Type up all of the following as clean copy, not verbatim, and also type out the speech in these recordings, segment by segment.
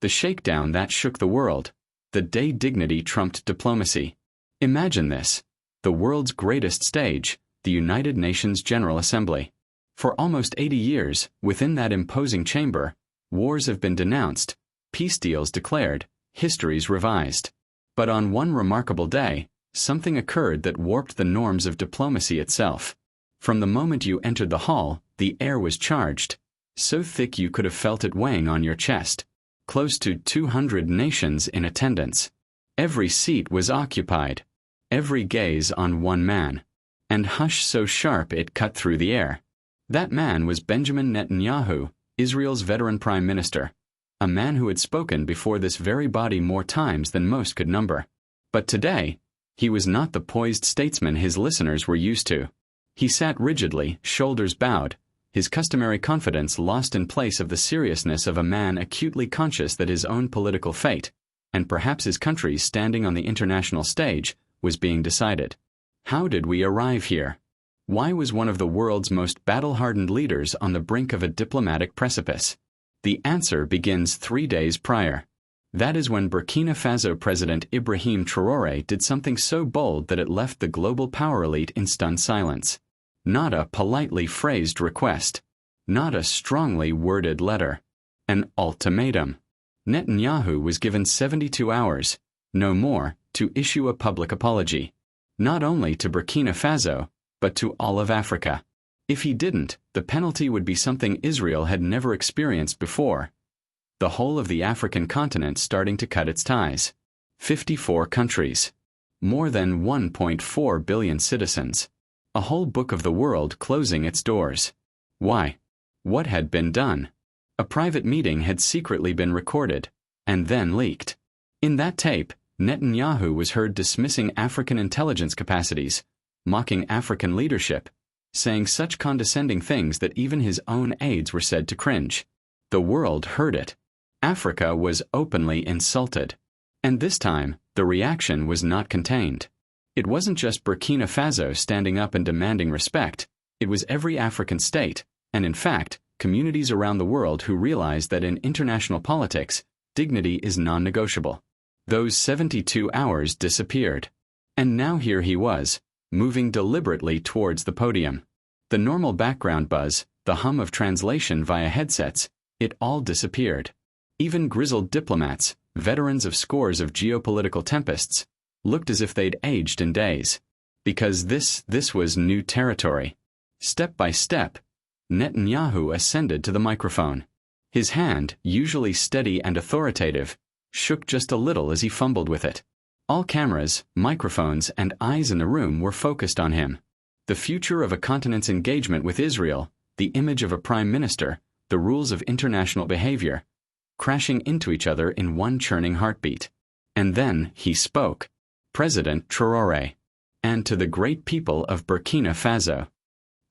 The shakedown that shook the world. The day dignity trumped diplomacy. Imagine this. The world's greatest stage, the United Nations General Assembly. For almost 80 years, within that imposing chamber, wars have been denounced, peace deals declared, histories revised. But on one remarkable day, something occurred that warped the norms of diplomacy itself. From the moment you entered the hall, the air was charged, so thick you could have felt it weighing on your chest. Close to 200 nations in attendance. Every seat was occupied. Every gaze on one man. And hush so sharp it cut through the air. That man was Benjamin Netanyahu, Israel's veteran prime minister. A man who had spoken before this very body more times than most could number. But today, he was not the poised statesman his listeners were used to. He sat rigidly, shoulders bowed, his customary confidence lost in place of the seriousness of a man acutely conscious that his own political fate, and perhaps his country's standing on the international stage, was being decided. How did we arrive here? Why was one of the world's most battle-hardened leaders on the brink of a diplomatic precipice? The answer begins 3 days prior. That is when Burkina Faso President Ibrahim Traoré did something so bold that it left the global power elite in stunned silence. Not a politely phrased request. Not a strongly worded letter. An ultimatum. Netanyahu was given 72 hours, no more, to issue a public apology. Not only to Burkina Faso, but to all of Africa. If he didn't, the penalty would be something Israel had never experienced before. The whole of the African continent starting to cut its ties. 54 countries. More than 1.4 billion citizens. A whole book of the world closing its doors. Why? What had been done? A private meeting had secretly been recorded, and then leaked. In that tape, Netanyahu was heard dismissing African intelligence capacities, mocking African leadership, saying such condescending things that even his own aides were said to cringe. The world heard it. Africa was openly insulted. And this time, the reaction was not contained. It wasn't just Burkina Faso standing up and demanding respect, it was every African state, and in fact, communities around the world who realized that in international politics, dignity is non-negotiable. Those 72 hours disappeared. And now here he was, moving deliberately towards the podium. The normal background buzz, the hum of translation via headsets, it all disappeared. Even grizzled diplomats, veterans of scores of geopolitical tempests, looked as if they'd aged in days. Because this was new territory. Step by step, Netanyahu ascended to the microphone. His hand, usually steady and authoritative, shook just a little as he fumbled with it. All cameras, microphones, and eyes in the room were focused on him. The future of a continent's engagement with Israel, the image of a prime minister, the rules of international behavior, crashing into each other in one churning heartbeat. And then he spoke. President Traore. And to the great people of Burkina Faso.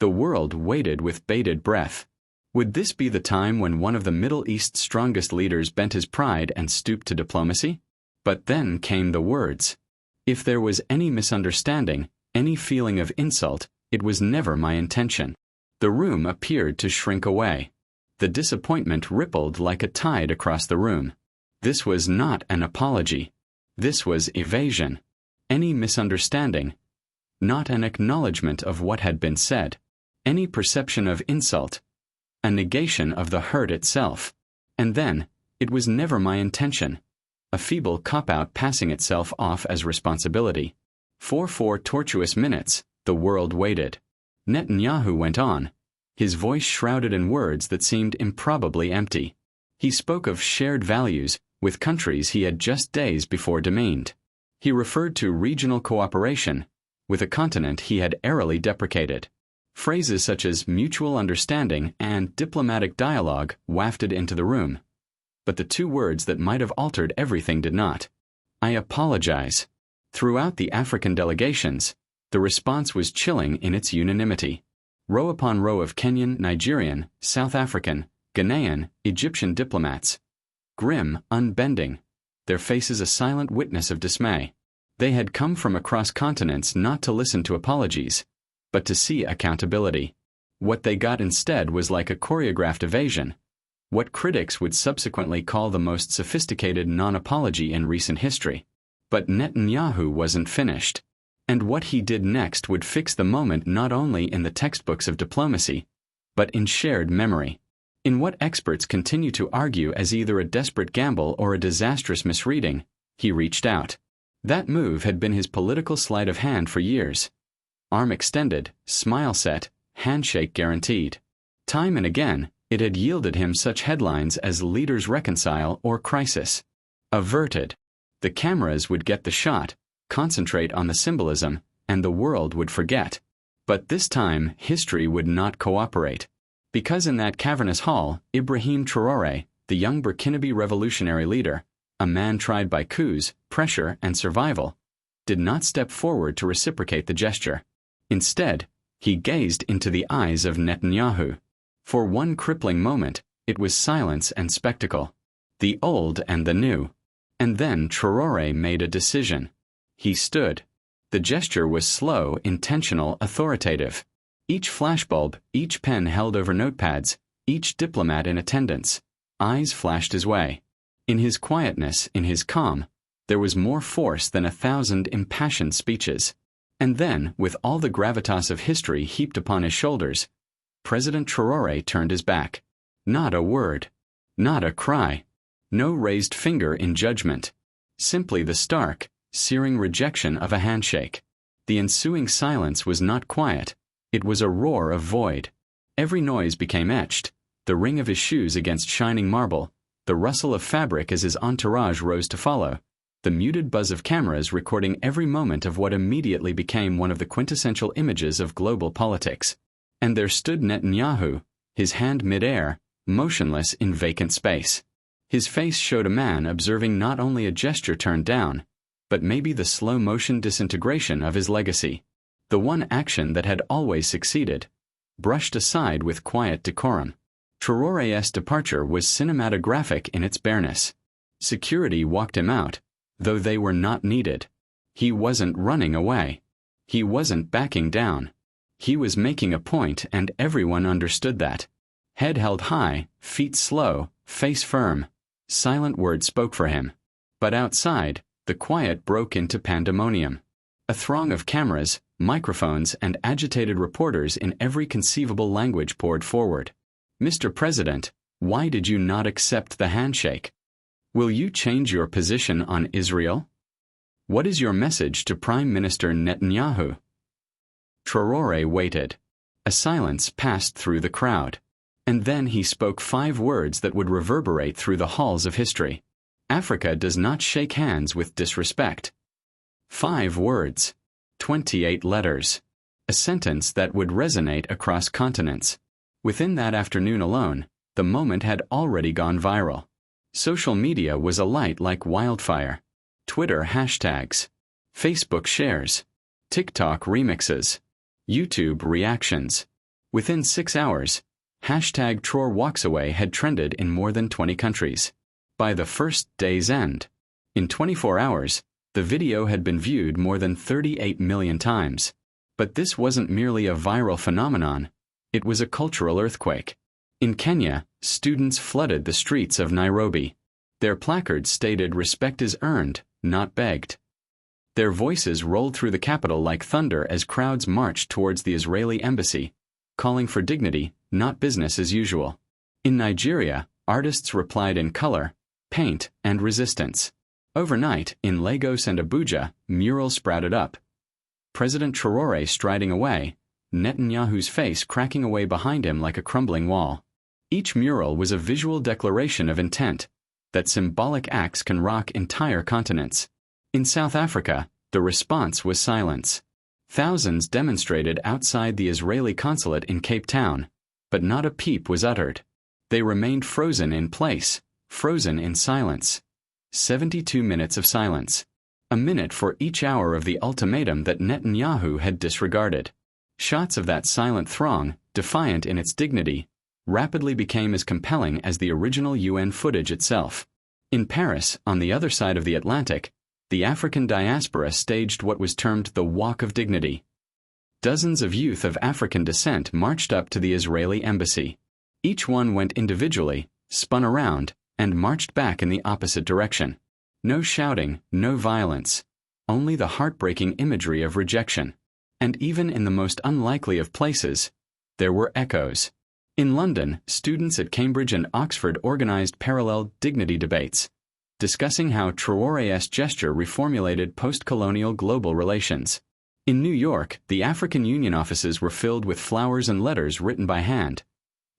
The world waited with bated breath. Would this be the time when one of the Middle East's strongest leaders bent his pride and stooped to diplomacy? But then came the words. If there was any misunderstanding, any feeling of insult, it was never my intention. The room appeared to shrink away. The disappointment rippled like a tide across the room. This was not an apology. This was evasion. Any misunderstanding. Not an acknowledgement of what had been said. Any perception of insult. A negation of the hurt itself. And then, it was never my intention. A feeble cop-out passing itself off as responsibility. For 4 tortuous minutes, the world waited. Netanyahu went on, his voice shrouded in words that seemed improbably empty. He spoke of shared values with countries he had just days before demeaned. He referred to regional cooperation with a continent he had airily deprecated. Phrases such as mutual understanding and diplomatic dialogue wafted into the room. But the 2 words that might have altered everything did not. I apologize. Throughout the African delegations, the response was chilling in its unanimity. Row upon row of Kenyan, Nigerian, South African, Ghanaian, Egyptian diplomats. Grim, unbending, their faces a silent witness of dismay. They had come from across continents not to listen to apologies, but to see accountability. What they got instead was like a choreographed evasion. what critics would subsequently call the most sophisticated non-apology in recent history. But Netanyahu wasn't finished. And what he did next would fix the moment not only in the textbooks of diplomacy, but in shared memory. In what experts continue to argue as either a desperate gamble or a disastrous misreading, he reached out. That move had been his political sleight of hand for years. Arm extended, smile set, handshake guaranteed. Time and again, it had yielded him such headlines as "Leaders Reconcile" or "Crisis Averted." The cameras would get the shot, concentrate on the symbolism, and the world would forget. But this time, history would not cooperate. Because in that cavernous hall, Ibrahim Traoré, the young Burkinabe revolutionary leader, a man tried by coups, pressure, and survival, did not step forward to reciprocate the gesture. Instead, he gazed into the eyes of Netanyahu. For one crippling moment, it was silence and spectacle, the old and the new. And then Traoré made a decision. He stood. The gesture was slow, intentional, authoritative. Each flashbulb, each pen held over notepads, each diplomat in attendance, eyes flashed his way. In his quietness, in his calm, there was more force than 1,000 impassioned speeches. And then, with all the gravitas of history heaped upon his shoulders, President Traoré turned his back. Not a word. Not a cry. No raised finger in judgment. Simply the stark, searing rejection of a handshake. The ensuing silence was not quiet. It was a roar of void. Every noise became etched, the ring of his shoes against shining marble, the rustle of fabric as his entourage rose to follow, the muted buzz of cameras recording every moment of what immediately became one of the quintessential images of global politics. And there stood Netanyahu, his hand mid-air, motionless in vacant space. His face showed a man observing not only a gesture turned down, but maybe the slow-motion disintegration of his legacy. The one action that had always succeeded, brushed aside with quiet decorum. Traoré's departure was cinematographic in its bareness. Security walked him out, though they were not needed. He wasn't running away. He wasn't backing down. He was making a point, and everyone understood that. Head held high, feet slow, face firm. Silent words spoke for him. But outside, the quiet broke into pandemonium. A throng of cameras, microphones, and agitated reporters in every conceivable language poured forward. "Mr. President, why did you not accept the handshake? Will you change your position on Israel? What is your message to Prime Minister Netanyahu?" Traoré waited. A silence passed through the crowd. And then he spoke 5 words that would reverberate through the halls of history. Africa does not shake hands with disrespect. 5 words. 28 letters. A sentence that would resonate across continents. Within that afternoon alone, the moment had already gone viral. Social media was alight like wildfire. Twitter hashtags. Facebook shares. TikTok remixes. YouTube reactions. Within 6 hours, hashtag #TraorWalksAway had trended in more than 20 countries. By the first day's end, in 24 hours, the video had been viewed more than 38 million times. But this wasn't merely a viral phenomenon, it was a cultural earthquake. In Kenya, students flooded the streets of Nairobi. Their placards stated "Respect is earned, not begged." Their voices rolled through the capital like thunder as crowds marched towards the Israeli embassy, calling for dignity, not business as usual. In Nigeria, artists replied in color, paint, and resistance. Overnight, in Lagos and Abuja, murals sprouted up. President Traoré striding away, Netanyahu's face cracking away behind him like a crumbling wall. Each mural was a visual declaration of intent, that symbolic acts can rock entire continents. In South Africa, the response was silence. Thousands demonstrated outside the Israeli consulate in Cape Town, but not a peep was uttered. They remained frozen in place, frozen in silence. 72 minutes of silence. A minute for each hour of the ultimatum that Netanyahu had disregarded. Shots of that silent throng, defiant in its dignity, rapidly became as compelling as the original UN footage itself. In Paris, on the other side of the Atlantic, the African diaspora staged what was termed the Walk of Dignity. Dozens of youth of African descent marched up to the Israeli embassy. Each one went individually, spun around, and marched back in the opposite direction. No shouting, no violence, only the heartbreaking imagery of rejection. And even in the most unlikely of places, there were echoes. In London, students at Cambridge and Oxford organized parallel dignity debates, discussing how Traoré's gesture reformulated post-colonial global relations. In New York, the African Union offices were filled with flowers and letters written by hand,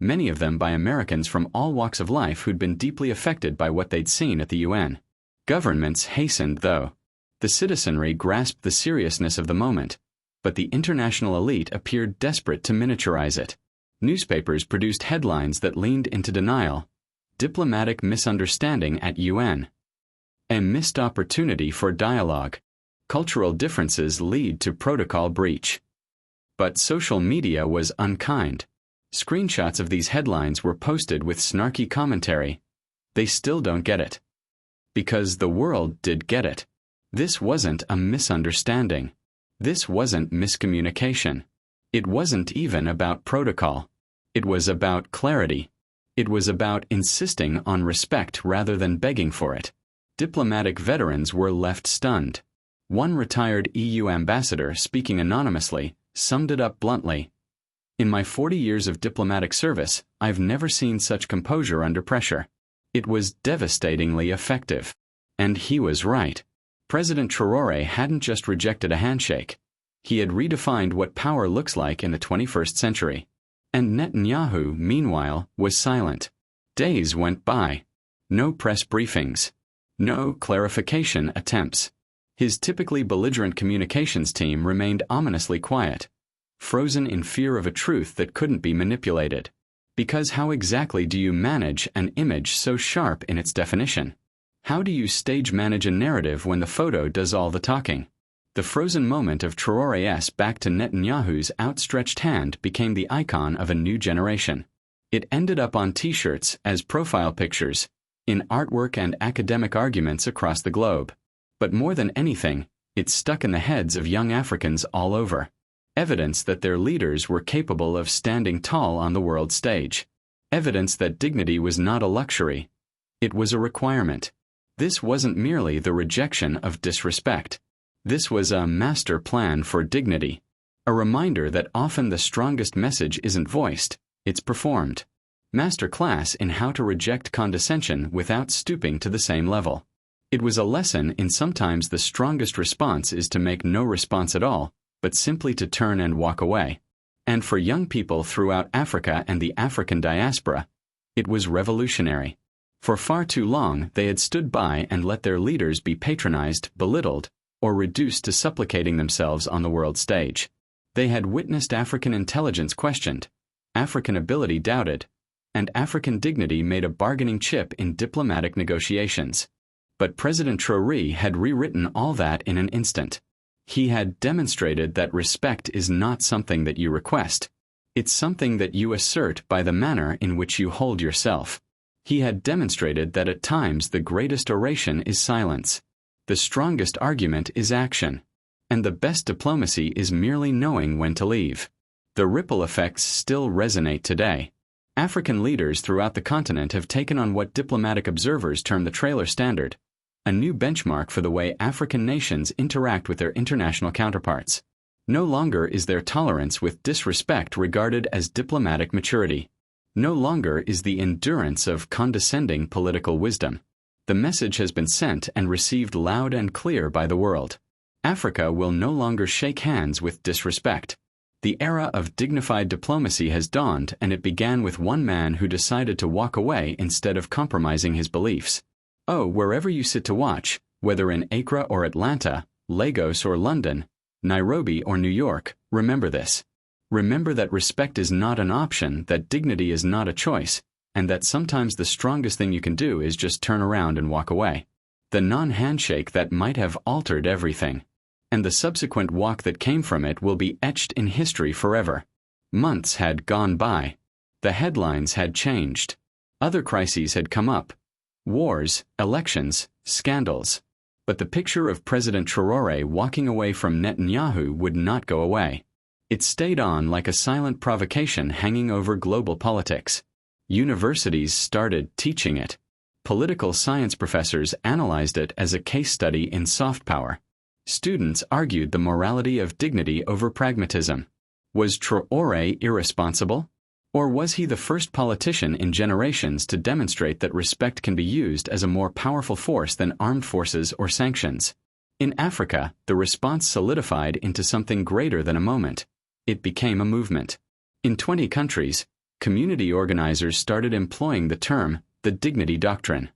many of them by Americans from all walks of life who'd been deeply affected by what they'd seen at the UN. Governments hastened, though. The citizenry grasped the seriousness of the moment, but the international elite appeared desperate to miniaturize it. Newspapers produced headlines that leaned into denial. Diplomatic misunderstanding at UN. A missed opportunity for dialogue. Cultural differences lead to protocol breach. But social media was unkind. Screenshots of these headlines were posted with snarky commentary. They still don't get it. Because the world did get it. This wasn't a misunderstanding. This wasn't miscommunication. It wasn't even about protocol. It was about clarity. It was about insisting on respect rather than begging for it. Diplomatic veterans were left stunned. One retired EU ambassador, speaking anonymously, summed it up bluntly. "In my 40 years of diplomatic service, I've never seen such composure under pressure. It was devastatingly effective." And he was right. President Traoré hadn't just rejected a handshake. He had redefined what power looks like in the 21st century. And Netanyahu, meanwhile, was silent. Days went by. No press briefings. No clarification attempts. His typically belligerent communications team remained ominously quiet, frozen in fear of a truth that couldn't be manipulated. Because how exactly do you manage an image so sharp in its definition? How do you stage manage a narrative when the photo does all the talking? The frozen moment of Traoré's back to Netanyahu's outstretched hand became the icon of a new generation. It ended up on T-shirts as profile pictures, in artwork and academic arguments across the globe. But more than anything, it stuck in the heads of young Africans all over. Evidence that their leaders were capable of standing tall on the world stage. Evidence that dignity was not a luxury. It was a requirement. This wasn't merely the rejection of disrespect. This was a master plan for dignity. A reminder that often the strongest message isn't voiced, it's performed. Master class in how to reject condescension without stooping to the same level. It was a lesson in sometimes the strongest response is to make no response at all, but simply to turn and walk away. And for young people throughout Africa and the African diaspora, it was revolutionary. For far too long, they had stood by and let their leaders be patronized, belittled, or reduced to supplicating themselves on the world stage. They had witnessed African intelligence questioned, African ability doubted, and African dignity made a bargaining chip in diplomatic negotiations. But President Traoré had rewritten all that in an instant. He had demonstrated that respect is not something that you request. It's something that you assert by the manner in which you hold yourself. He had demonstrated that at times the greatest oration is silence. The strongest argument is action. And the best diplomacy is merely knowing when to leave. The ripple effects still resonate today. African leaders throughout the continent have taken on what diplomatic observers term the trailer standard, a new benchmark for the way African nations interact with their international counterparts. No longer is their tolerance with disrespect regarded as diplomatic maturity. No longer is the endurance of condescending political wisdom. The message has been sent and received loud and clear by the world. Africa will no longer shake hands with disrespect. The era of dignified diplomacy has dawned, and it began with one man who decided to walk away instead of compromising his beliefs. Oh, wherever you sit to watch, whether in Accra or Atlanta, Lagos or London, Nairobi or New York, remember this. Remember that respect is not an option, that dignity is not a choice, and that sometimes the strongest thing you can do is just turn around and walk away. The non-handshake that might have altered everything. And the subsequent walk that came from it will be etched in history forever. Months had gone by. The headlines had changed. Other crises had come up. Wars, elections, scandals. But the picture of President Traoré walking away from Netanyahu would not go away. It stayed on like a silent provocation hanging over global politics. Universities started teaching it. Political science professors analyzed it as a case study in soft power. Students argued the morality of dignity over pragmatism. Was Traore irresponsible? Or was he the first politician in generations to demonstrate that respect can be used as a more powerful force than armed forces or sanctions? In Africa, the response solidified into something greater than a moment. It became a movement. In 20 countries, community organizers started employing the term, the dignity doctrine.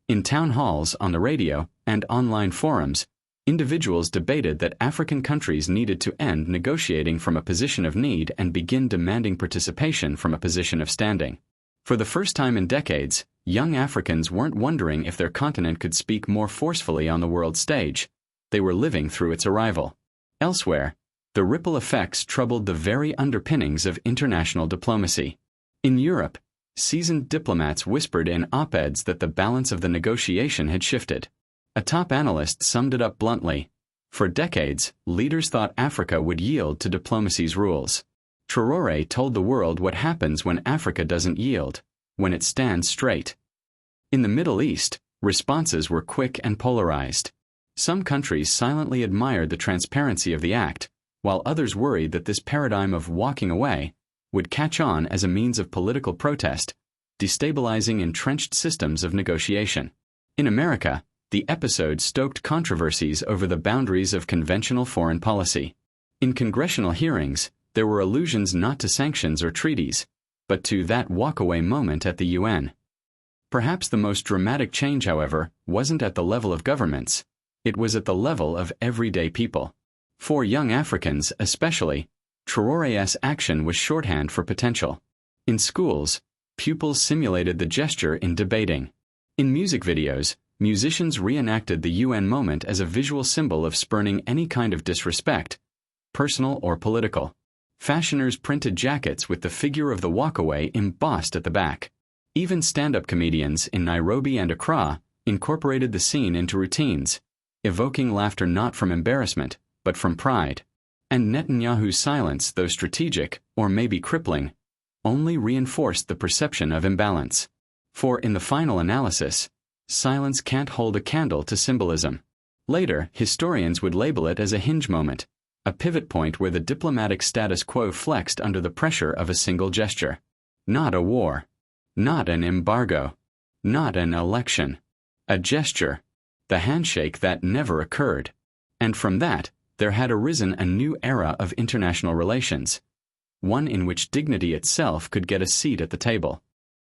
In town halls, on the radio, and online forums, individuals debated that African countries needed to end negotiating from a position of need and begin demanding participation from a position of standing. For the first time in decades, young Africans weren't wondering if their continent could speak more forcefully on the world stage. They were living through its arrival. Elsewhere, the ripple effects troubled the very underpinnings of international diplomacy. In Europe, seasoned diplomats whispered in op-eds that the balance of the negotiation had shifted. A top analyst summed it up bluntly. For decades, leaders thought Africa would yield to diplomacy's rules. Traore told the world what happens when Africa doesn't yield, when it stands straight. In the Middle East, responses were quick and polarized. Some countries silently admired the transparency of the act, while others worried that this paradigm of walking away would catch on as a means of political protest, destabilizing entrenched systems of negotiation. In America, the episode stoked controversies over the boundaries of conventional foreign policy. In congressional hearings, there were allusions not to sanctions or treaties, but to that walkaway moment at the UN. Perhaps the most dramatic change, however, wasn't at the level of governments. It was at the level of everyday people. For young Africans, especially, Traore's action was shorthand for potential. In schools, pupils simulated the gesture in debating. In music videos, musicians reenacted the UN moment as a visual symbol of spurning any kind of disrespect, personal or political. Fashioners printed jackets with the figure of the walkaway embossed at the back. Even stand-up comedians in Nairobi and Accra incorporated the scene into routines, evoking laughter not from embarrassment, but from pride. And Netanyahu's silence, though strategic, or maybe crippling, only reinforced the perception of imbalance. For in the final analysis, silence can't hold a candle to symbolism. Later, historians would label it as a hinge moment, a pivot point where the diplomatic status quo flexed under the pressure of a single gesture. Not a war. Not an embargo. Not an election. A gesture. The handshake that never occurred. And from that, there had arisen a new era of international relations, one in which dignity itself could get a seat at the table.